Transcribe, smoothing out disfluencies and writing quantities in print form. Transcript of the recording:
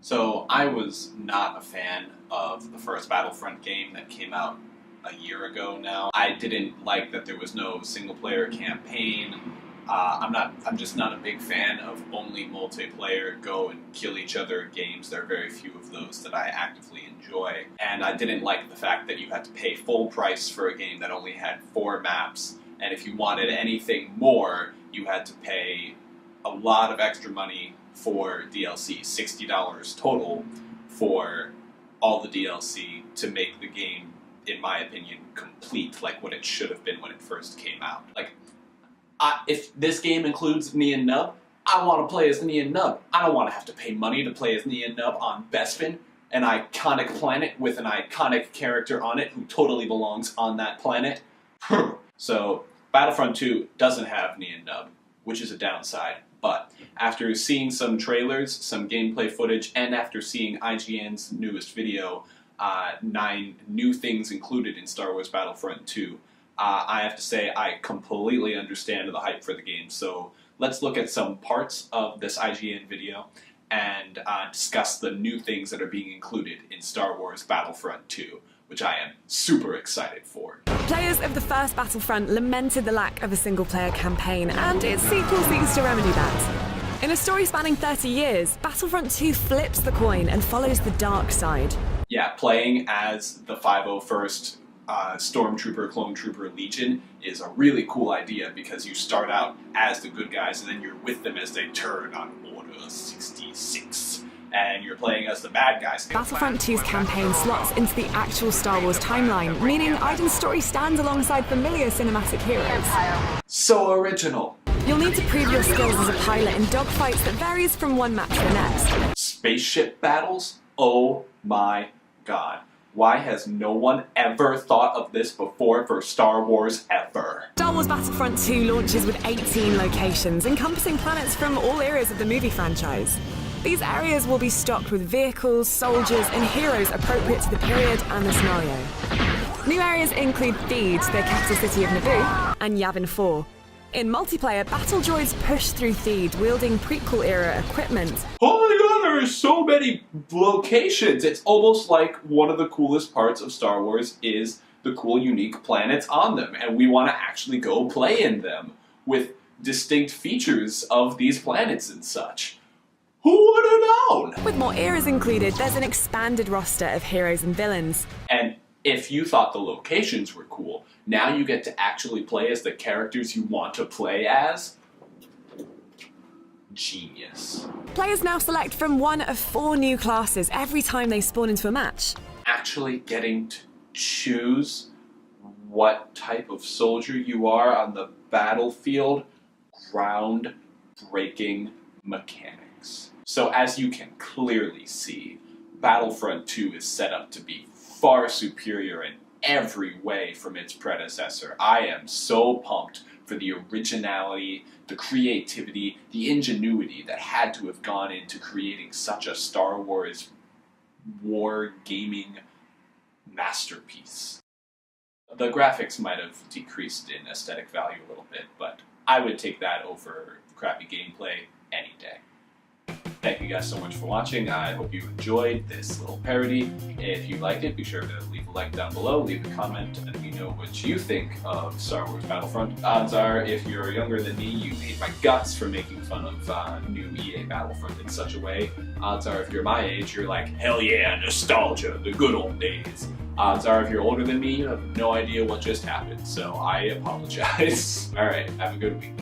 So I was not a fan of the first Battlefront game that came out a year ago now. I didn't like that there was no single-player campaign. I'm just not a big fan of only multiplayer go and kill each other games. There are very few of those that I actively enjoy. And I didn't like the fact that you had to pay full price for a game that only had 4 maps. And if you wanted anything more, you had to pay a lot of extra money for DLC, $60 total for all the DLC to make the game, in my opinion, complete, like what it should have been when it first came out. Like, if this game includes Nien Nunb, I want to play as Nien Nunb. I don't want to have to pay money to play as Nien Nunb on Bespin, an iconic planet with an iconic character on it who totally belongs on that planet. So, Battlefront 2 doesn't have Nien Nunb, which is a downside. But after seeing some trailers, some gameplay footage, and after seeing IGN's newest video, 9 new things included in Star Wars Battlefront 2, I have to say I completely understand the hype for the game. So let's look at some parts of this IGN video and discuss the new things that are being included in Star Wars Battlefront 2, which I am super excited for. Players of the first Battlefront lamented the lack of a single-player campaign, and its sequel seeks to remedy that. In a story spanning 30 years, Battlefront 2 flips the coin and follows the dark side. Yeah, playing as the 501st Stormtrooper, Clone Trooper Legion is a really cool idea because you start out as the good guys and then you're with them as they turn on Order 66. And you're playing as the bad guys. Battlefront 2's campaign slots into the actual Star Wars timeline, meaning Iden's story stands alongside familiar cinematic heroes. So original. You'll need to prove your skills as a pilot in dogfights that varies from one map to the next. Spaceship battles? Oh my god. Why has no one ever thought of this before for Star Wars ever? Star Wars Battlefront 2 launches with 18 locations, encompassing planets from all eras of the movie franchise. These areas will be stocked with vehicles, soldiers, and heroes appropriate to the period and the scenario. New areas include Theed, the capital city of Naboo, and Yavin 4. In multiplayer, battle droids push through Theed, wielding prequel-era equipment. Oh my god, there are so many locations! It's almost like one of the coolest parts of Star Wars is the cool, unique planets on them, and we want to actually go play in them with distinct features of these planets and such. Who would have known? With more eras included, there's an expanded roster of heroes and villains. And if you thought the locations were cool, now you get to actually play as the characters you want to play as? Genius. Players now select from one of 4 new classes every time they spawn into a match. Actually getting to choose what type of soldier you are on the battlefield, ground-breaking mechanics. So as you can clearly see, Battlefront 2 is set up to be far superior in every way from its predecessor. I am so pumped for the originality, the creativity, the ingenuity that had to have gone into creating such a Star Wars war gaming masterpiece. The graphics might have decreased in aesthetic value a little bit, but I would take that over crappy gameplay any day. Thank you guys so much for watching. I hope you enjoyed this little parody. If you liked it, be sure to leave a like down below, leave a comment, and let me know what you think of Star Wars Battlefront. Odds are, if you're younger than me, you hate my guts for making fun of new EA Battlefront in such a way. Odds are, if you're my age, you're like, hell yeah, nostalgia, the good old days. Odds are, if you're older than me, you have no idea what just happened, so I apologize. Alright, have a good week.